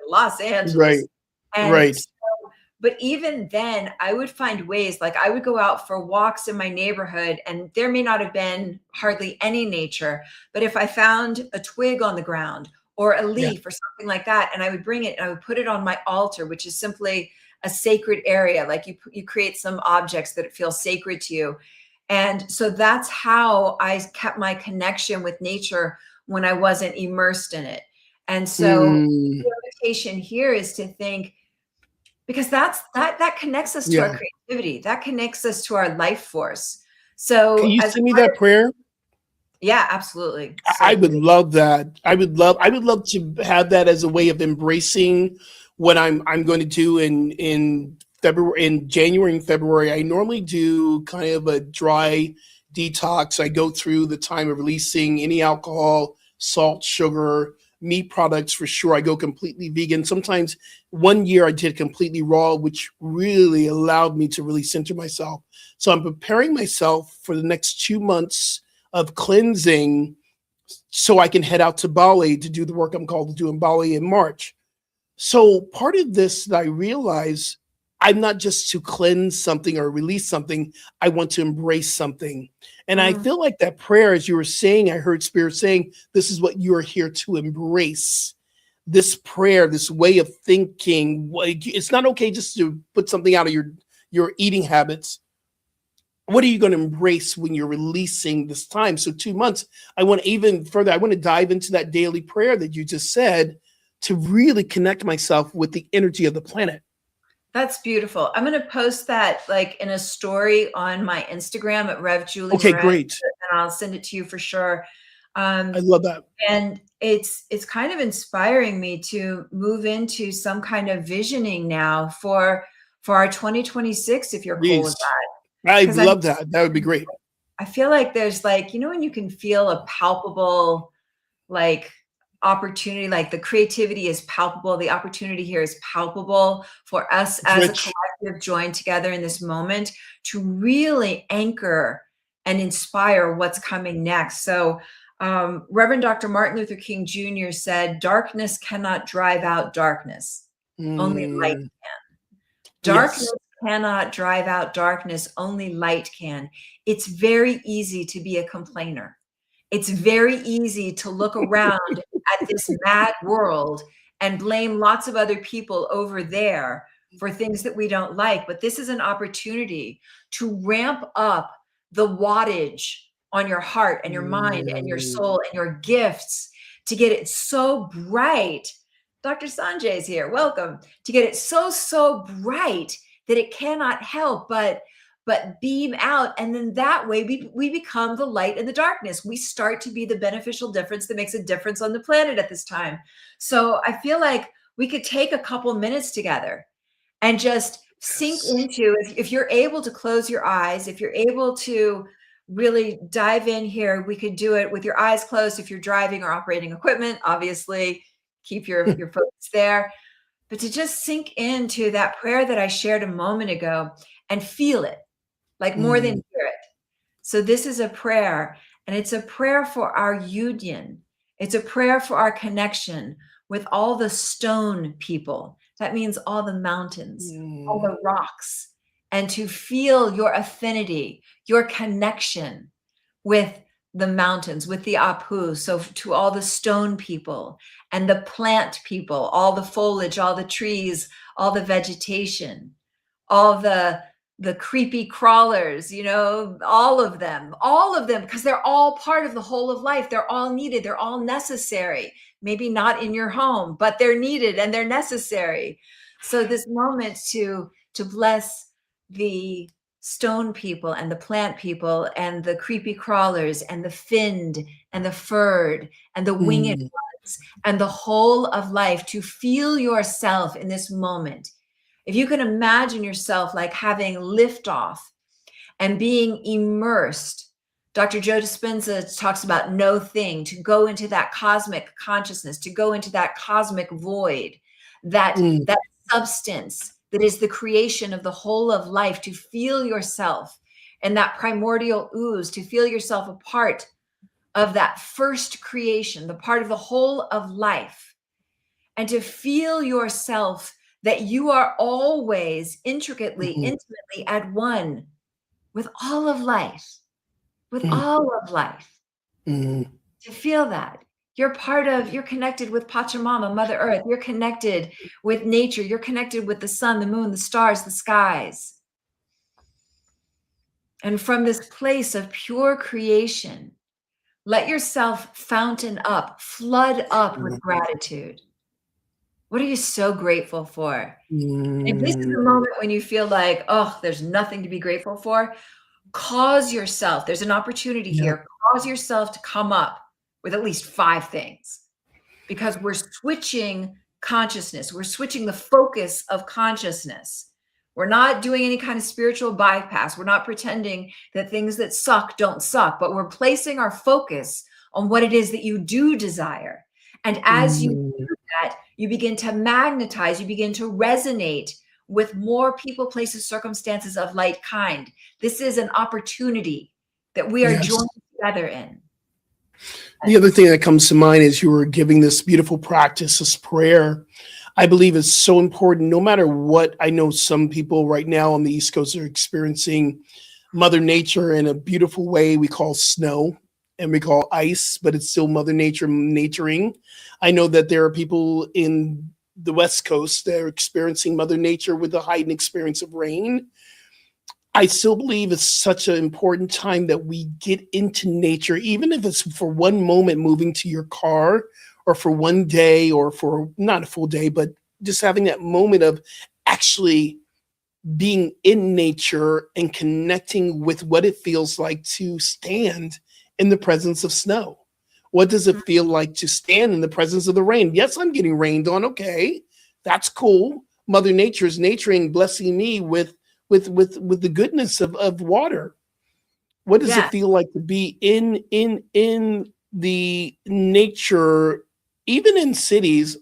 Los Angeles. And so, but even then I would find ways, like I would go out for walks in my neighborhood, and there may not have been hardly any nature, but if I found a twig on the ground or a leaf or something like that, and I would bring it and I would put it on my altar, which is simply a sacred area. Like you create some objects that feel sacred to you. And so that's how I kept my connection with nature when I wasn't immersed in it. And so the invitation here is to think, because that connects us to our creativity, that connects us to our life force. So can you send me that prayer? Yeah, absolutely. So I would love that. I would love to have that as a way of embracing what I'm going to do in February, in January and February. I normally do kind of a dry detox. I go through the time of releasing any alcohol, salt, sugar, meat products for sure. I go completely vegan. Sometimes one year I did completely raw, which really allowed me to really center myself. So I'm preparing myself for the next 2 months of cleansing so I can head out to Bali to do the work I'm called to do in Bali in March. So part of this that I realize, I'm not just to cleanse something or release something. I want to embrace something. And I feel like that prayer, as you were saying, I heard Spirit saying, this is what you're here to embrace. This prayer, this way of thinking. It's not okay just to put something out of your eating habits, what are you going to embrace when you're releasing this time? So 2 months, I want to even further, I want to dive into that daily prayer that you just said to really connect myself with the energy of the planet. That's beautiful. I'm going to post that like in a story on my Instagram at Rev Julie Okay, Moran, great. and I'll send it to you for sure. I love that. And it's kind of inspiring me to move into some kind of visioning now for our 2026, if you're cool with Please. that. I 'Cause love that. That would be great. I feel like there's like, you know, when you can feel a palpable like opportunity, like the creativity is palpable, the opportunity here is palpable for us It's as rich. a collective joined together in this moment to really anchor and inspire what's coming next. So Reverend Dr. Martin Luther King Jr. said, darkness cannot drive out darkness, only light Mm, can. Darkness yes. cannot drive out darkness, only light can. It's very easy to be a complainer. It's very easy to look around at this mad world and blame lots of other people over there for things that we don't like. But this is an opportunity to ramp up the wattage on your heart and your mind and your Mm, soul and your gifts to get it so bright. Dr. Sanjay is here. Welcome. To get it so bright that it cannot help but beam out. And then that way we become the light in the darkness. We start to be the beneficial difference that makes a difference on the planet at this time. So I feel like we could take a couple minutes together and just sink yes. into, if you're able to close your eyes, if you're able to really dive in here, we could do it with your eyes closed. If you're driving or operating equipment, obviously keep your focus there. But to just sink into that prayer that I shared a moment ago and feel it, like more than Mm, hear it. So this is a prayer, and it's a prayer for our union. It's a prayer for our connection with all the stone people. That means all the mountains, all mm, the rocks, and to feel your affinity, your connection with the mountains, with the Apu. So to all the stone people and the plant people, all the foliage, all the trees, all the vegetation, all the creepy crawlers, you know, all of them, because they're all part of the whole of life. They're all needed. They're all necessary. Maybe not in your home, but they're needed and they're necessary. So this moment to bless the stone people and the plant people and the creepy crawlers and the finned and the furred and the winged mm, ones and the whole of life, to feel yourself in this moment. If you can imagine yourself like having liftoff and being immersed. Dr. Joe Dispenza talks about no thing, to go into that cosmic consciousness, to go into that cosmic void, that mm, substance that is the creation of the whole of life, to feel yourself in that primordial ooze, to feel yourself a part of that first creation, the part of the whole of life, and to feel yourself that you are always intricately, mm, intimately at one with all of life, with mm, all of life. mm. To feel that you're connected with Pachamama, Mother Earth. You're connected with nature. You're connected with the sun, the moon, the stars, the skies. And from this place of pure creation, let yourself fountain up, flood up with gratitude. What are you so grateful for? If this is Mm, the moment when you feel like, oh, there's nothing to be grateful for, cause yourself, there's an opportunity yeah. here, cause yourself to come up with at least 5 things, because we're switching consciousness. We're switching the focus of consciousness. We're not doing any kind of spiritual bypass. We're not pretending that things that suck don't suck, but we're placing our focus on what it is that you do desire. And as you Mm, do that, you begin to magnetize, you begin to resonate with more people, places, circumstances of like kind. This is an opportunity that we are yes. joined together in. The other thing that comes to mind is you were giving this beautiful practice, this prayer. I believe is so important. No matter what, I know some people right now on the East Coast are experiencing Mother Nature in a beautiful way we call snow and we call ice, but it's still Mother Nature naturing. I know that there are people in the West Coast that are experiencing Mother Nature with a heightened experience of rain. I still believe it's such an important time that we get into nature, even if it's for one moment moving to your car, or for one day, or for not a full day, but just having that moment of actually being in nature and connecting with what it feels like to stand in the presence of snow. What does it feel like to stand in the presence of the rain? Yes, I'm getting rained on. Okay, that's cool. Mother Nature is naturing, blessing me with the goodness of water. What does it Yeah. feel like to be in the nature, even in cities?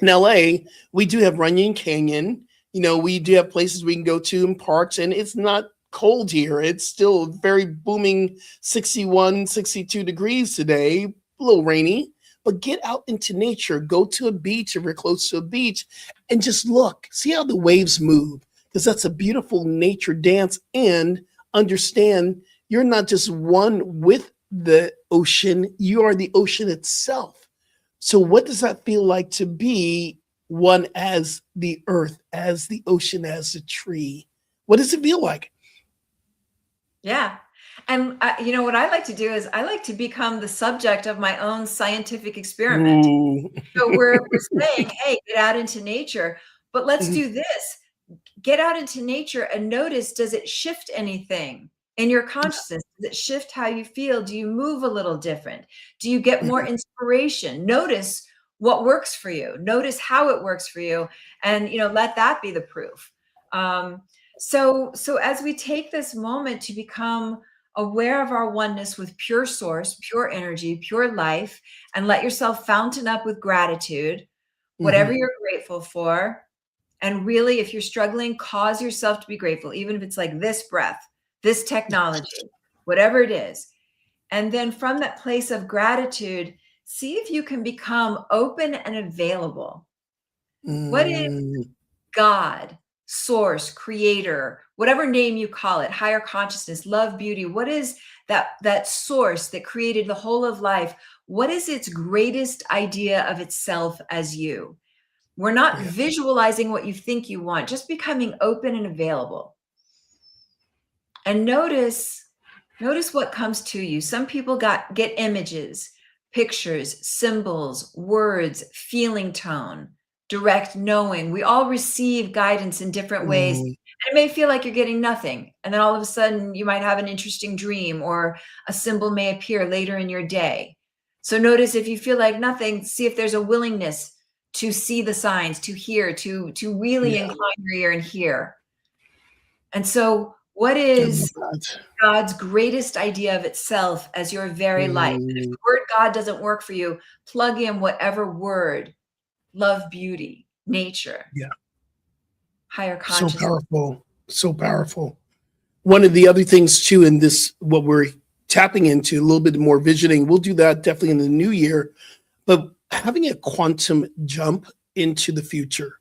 In LA, we do have Runyon Canyon. We do have places we can go to in parks, and it's not cold here. It's still very booming 61, 62 degrees today, a little rainy. But get out into nature, go to a beach if you're close to a beach, and just look, see how the waves move, because that's a beautiful nature dance. And understand you're not just one with the ocean, you are the ocean itself. So what does that feel like to be one as the earth, as the ocean, as the tree? What does it feel like? Yeah. And what I like to do is I like to become the subject of my own scientific experiment. Ooh. So we're saying, hey, get out into nature, but let's do this. Get out into nature and notice, does it shift anything in your consciousness? Does it shift how you feel? Do you move a little different? Do you get more inspiration? Notice what works for you. Notice how it works for you, and let that be the proof. So as we take this moment to become aware of our oneness with pure source, pure energy, pure life, and let yourself fountain up with gratitude, whatever you're grateful for. And really, if you're struggling, cause yourself to be grateful, even if it's like this breath, this technology, whatever it is. And then from that place of gratitude, see if you can become open and available. What is God, source, creator, whatever name you call it, higher consciousness, love, beauty? What is that source that created the whole of life? What is its greatest idea of itself as you? We're not visualizing what you think you want, just becoming open and available. And notice what comes to you. Some people get images, pictures, symbols, words, feeling tone, direct knowing. We all receive guidance in different ways. And it may feel like you're getting nothing. And then all of a sudden you might have an interesting dream, or a symbol may appear later in your day. So notice if you feel like nothing, see if there's a willingness to see the signs, to hear, to really incline your ear and hear. And so what is God's greatest idea of itself as your very life? And if the word God doesn't work for you, plug in whatever word: love, beauty, nature, higher consciousness. So powerful. So powerful. One of the other things too, in this, what we're tapping into, a little bit more visioning, we'll do that definitely in the new year, but having a quantum jump into the future.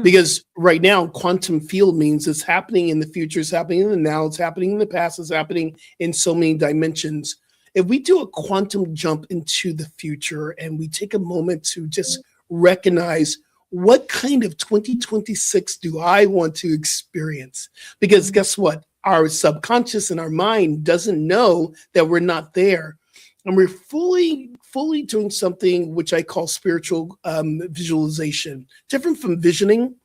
Because right now, quantum field means it's happening in the future, it's happening in the now, it's happening in the past, it's happening in so many dimensions. If we do a quantum jump into the future and we take a moment to just recognize, what kind of 2026 do I want to experience? Because guess what? Our subconscious and our mind doesn't know that we're not there. And we're fully doing something which I call spiritual visualization, different from visioning,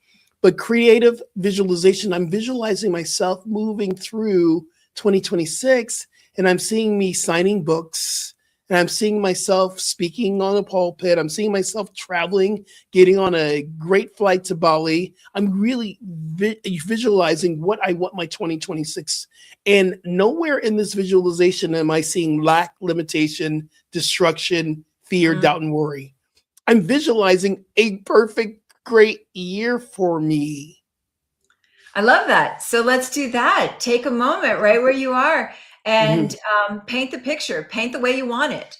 but creative visualization. I'm visualizing myself moving through 2026, and I'm seeing me signing books, and I'm seeing myself speaking on a pulpit. I'm seeing myself traveling, getting on a great flight to Bali. I'm really visualizing what I want my 2026. And nowhere in this visualization am I seeing lack, limitation, destruction, fear, doubt, and worry. I'm visualizing a perfect, great year for me. I love that. So let's do that. Take a moment right where you are and paint the picture, paint the way you want it,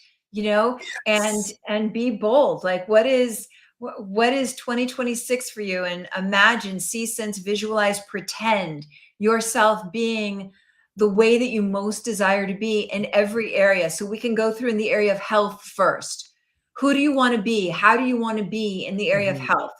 and be bold. Like, what is 2026 for you? And imagine, see, sense, visualize, pretend yourself being the way that you most desire to be in every area. So we can go through in the area of health first. Who do you want to be? How do you want to be in the area of health?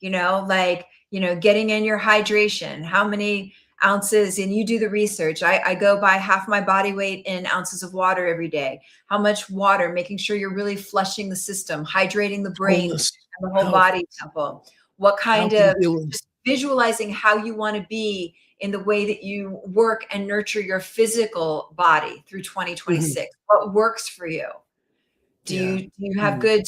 Getting in your hydration. How many ounces, and you do the research. I go by half my body weight in ounces of water every day. How much water, making sure you're really flushing the system, hydrating the brain Wholeness, and the whole health, body temple. What kind health and of, healing. just visualizing how you want to be in the way that you work and nurture your physical body through 2026. What works for you? Do you have good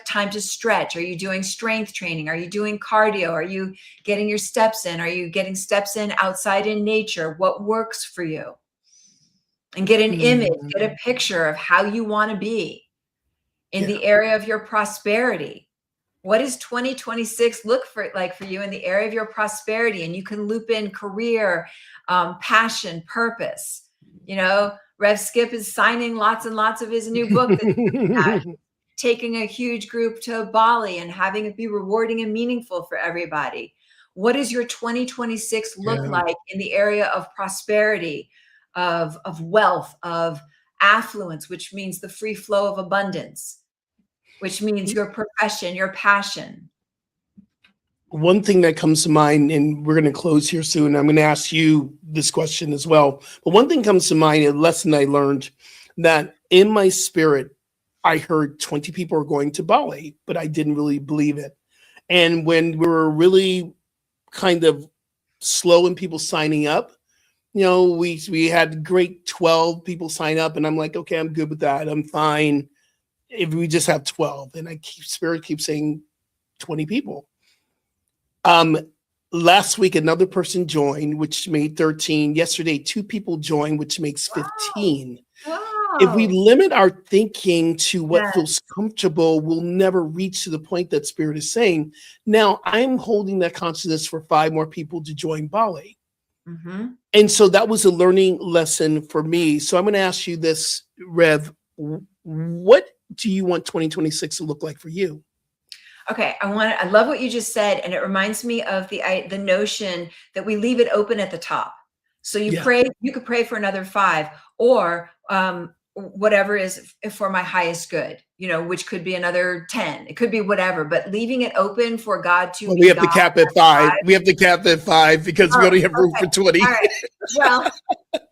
time to stretch? Are you doing strength training? Are you doing cardio? Are you getting your steps in? Are you getting steps in outside in nature? What works for you? And get an image, get a picture of how you want to be in the area of your prosperity. What does 2026 look like for you in the area of your prosperity? And you can loop in career, passion, purpose. You know, Rev Skip is signing lots and lots of his new book that's taking a huge group to Bali and having it be rewarding and meaningful for everybody. What does your 2026 look like in the area of prosperity, of wealth, of affluence, which means the free flow of abundance, which means your profession, your passion? One thing that comes to mind, and we're going to close here soon, I'm going to ask you this question as well. But one thing comes to mind, a lesson I learned, that in my spirit, I heard 20 people are going to Bali, but I didn't really believe it. And when we were really kind of slow in people signing up, you know, we had great 12 people sign up, and I'm like, okay, I'm good with that. I'm fine if we just have 12. And spirit keeps saying 20 people. Last week, another person joined, which made 13. Yesterday, 2 people joined, which makes 15. Wow. If we limit our thinking to what feels comfortable, we'll never reach to the point that spirit is saying. Now, I'm holding that consciousness for 5 more people to join Bali. And so that was a learning lesson for me. So I'm going to ask you this, Rev. What do you want 2026 to look like for you? Okay, I love what you just said, and it reminds me of the notion that we leave it open at the top. So you could pray for another 5, or whatever is for my highest good, you know, which could be another 10. It could be whatever, but leaving it open for God to. Well, we have to cap at 5. We have to cap at 5 because we only have room for 20. All right.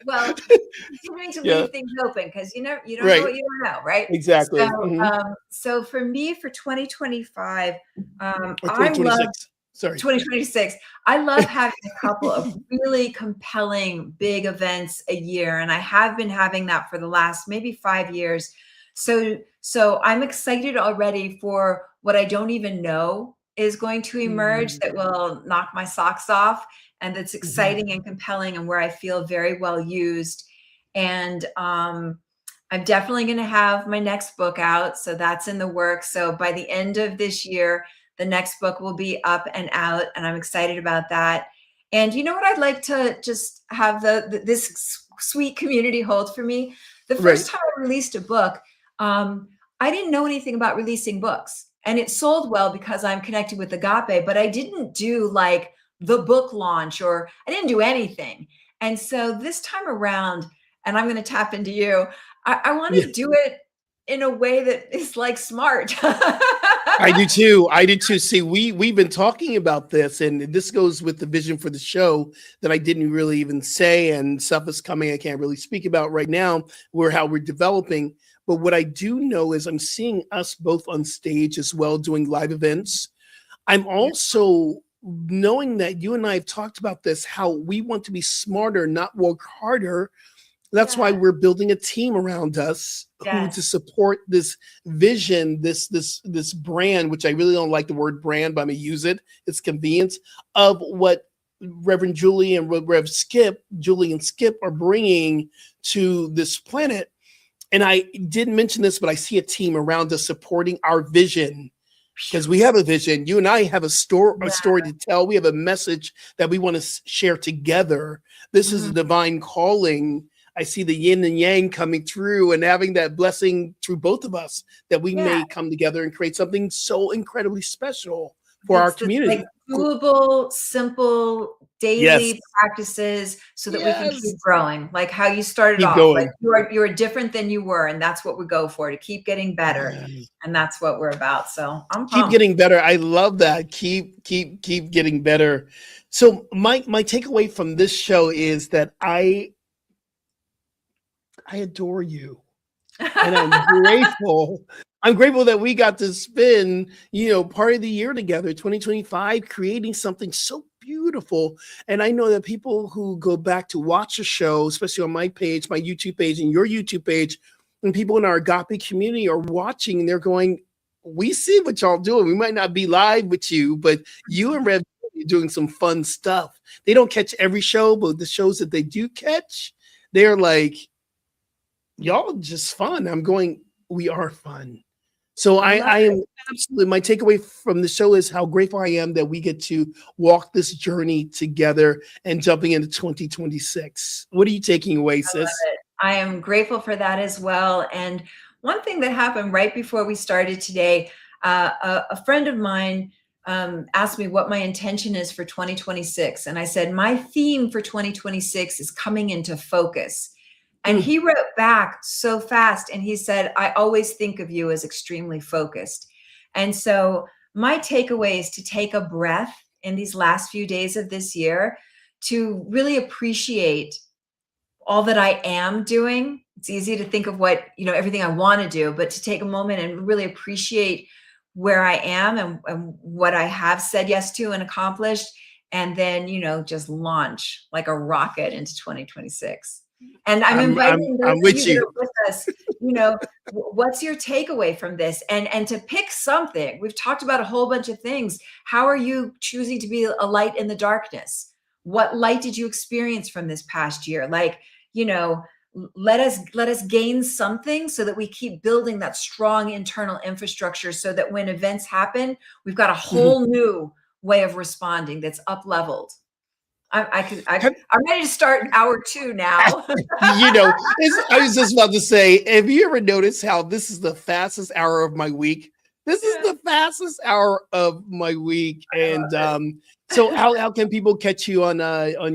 Well, continuing to leave things open, because you don't know what you don't know, right? Exactly. So, so for me, for 2025, or 2026. Sorry. 2026. I love having a couple of really compelling big events a year, and I have been having that for the last maybe 5 years. So I'm excited already for what I don't even know is going to emerge that will knock my socks off, and that's exciting and compelling, and where I feel very well used. And I'm definitely going to have my next book out, so that's in the works. So by the end of this year, the next book will be up and out, and I'm excited about that. And you know what I'd like to just have this sweet community hold for me? The first time I released a book, I didn't know anything about releasing books, and it sold well because I'm connected with Agape, but I didn't do like the book launch, or I didn't do anything. And so this time around, and I'm going to tap into you, I want to do it in a way that is like smart. I do too. See, we've been talking about this, and this goes with the vision for the show that I didn't really even say, and stuff is coming I can't really speak about right now, how we're developing. But what I do know is I'm seeing us both on stage as well, doing live events. I'm also knowing that you and I have talked about this, how we want to be smarter, not work harder. That's why we're building a team around us who to support this vision, this brand, which I really don't like the word brand, but I'm gonna use it. It's convenience of what Reverend Julie and Julie and Skip are bringing to this planet. And I didn't mention this, but I see a team around us supporting our vision, because we have a vision. You and I have a story to tell. We have a message that we want to share together. This is a divine calling. I see the yin and yang coming through, and having that blessing through both of us, that we may come together and create something so incredibly special for our That's like community. doable, simple, Yes. daily practices so that we can Yes. keep growing. Like how you started Keep off, like going. you are different than you were, and that's what we go for, to keep getting better. Yes. And that's what we're about. So I'm Keep pumped. getting better. I love that. Keep getting better. So my takeaway from this show is that I adore you. And I'm grateful. I'm grateful that we got to spend, part of the year together, 2025, creating something so beautiful. And I know that people who go back to watch a show, especially on my page, my YouTube page, and your YouTube page, and people in our agape community are watching, and they're going, "We see what y'all doing. We might not be live with you, but you and Rev are doing some fun stuff." They don't catch every show, but the shows that they do catch, they're like, "Y'all just fun." I'm going, we are fun. So I am absolutely, my takeaway from the show is how grateful I am that we get to walk this journey together and jumping into 2026. What are you taking away, sis? I am grateful for that as well. And one thing that happened right before we started today, a friend of mine asked me what my intention is for 2026. And I said, my theme for 2026 is coming into focus. And he wrote back so fast and he said, I always think of you as extremely focused. And so my takeaway is to take a breath in these last few days of this year to really appreciate all that I am doing. It's easy to think of what, everything I want to do, but to take a moment and really appreciate where I am and what I have said yes to and accomplished. And then, just launch like a rocket into 2026. And I'm inviting those I'm with of you that are with us, what's your takeaway from this? And to pick something. We've talked about a whole bunch of things. How are you choosing to be a light in the darkness? What light did you experience from this past year? Like, let us gain something so that we keep building that strong internal infrastructure so that when events happen, we've got a whole new way of responding that's up leveled. I'm ready to start hour 2 now. I was just about to say, have you ever noticed how this is the fastest hour of my week? This is the fastest hour of my week. And so how can people catch you on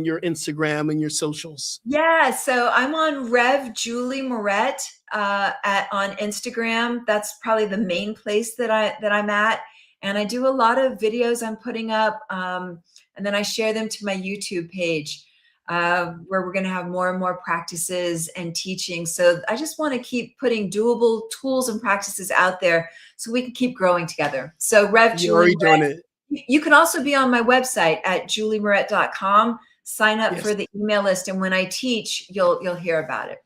your Instagram and your socials? Yeah, so I'm on Rev Julie Moret on Instagram. That's probably the main place that I'm at. And I do a lot of videos I'm putting up. And then I share them to my YouTube page where we're going to have more and more practices and teaching. So I just want to keep putting doable tools and practices out there so we can keep growing together. So Rev You're already Julie doing it. You can also be on my website at juliemoret.com. Sign up for the email list. And when I teach, you'll hear about it.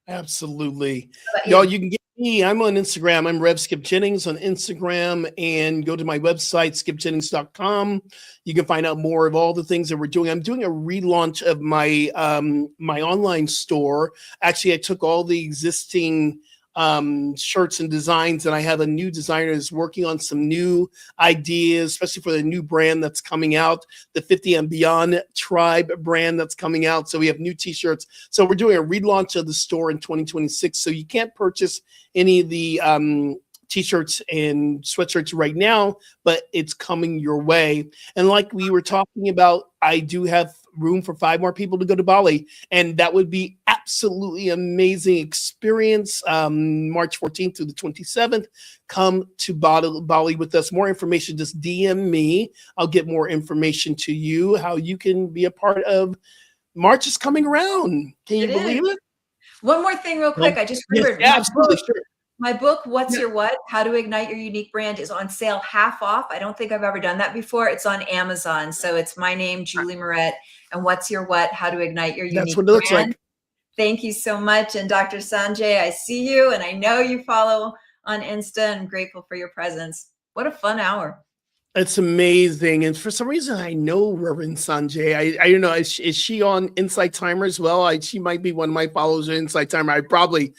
Absolutely. Y'all, you can get me. I'm on Instagram. I'm Rev Skip Jennings on Instagram, and go to my website, skipjennings.com. You can find out more of all the things that we're doing. I'm doing a relaunch of my my online store. Actually, I took all the existing shirts and designs, and I have a new designer that's working on some new ideas, especially for the new brand that's coming out, the 50 and Beyond Tribe brand that's coming out. So we have new t-shirts. So we're doing a relaunch of the store in 2026. So you can't purchase any of the t-shirts and sweatshirts right now, but it's coming your way. And like we were talking about, I do have room for 5 more people to go to Bali, and that would be absolutely amazing experience. March 14th through the 27th, come to Bali with us. More information, just DM me. I'll get more information to you, how you can be a part of March is coming around. Can you believe it? One more thing real quick. I just remembered. Yes, absolutely, sure. My book, What's Your What? How to Ignite Your Unique Brand, is on sale half off. I don't think I've ever done that before. It's on Amazon. So it's my name, Julie Moret, and What's Your What? How to Ignite Your Unique Brand. That's what it looks like. Thank you so much. And Dr. Sanjay, I see you and I know you follow on Insta. I'm grateful for your presence. What a fun hour. It's amazing. And for some reason, I know Reverend Sanjay. I don't know. Is she on Insight Timer as well? She might be one of my followers on Insight Timer. I probably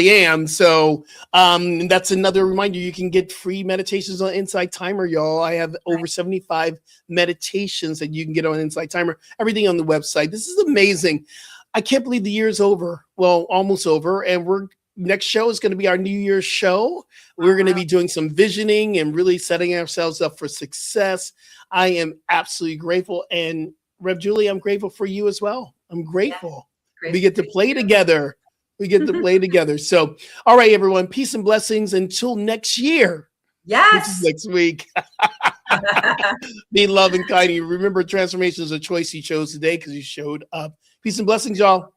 am. So that's another reminder. You can get free meditations on Insight Timer, y'all. I have over 75 meditations that you can get on Insight Timer. Everything on the website. This is amazing. I can't believe the year's over. Well, almost over. And we're next show is going to be our New Year's show. We're going to be doing some visioning and really setting ourselves up for success. I am absolutely grateful. And Rev Julie, I'm grateful for you as well. I'm grateful. Yes, we get to play together. We get to play together. So, all right, everyone, peace and blessings until next year. Which is Yes. next week. Be love and kind. You remember, transformation is a choice you chose today because you showed up. Peace and blessings, y'all.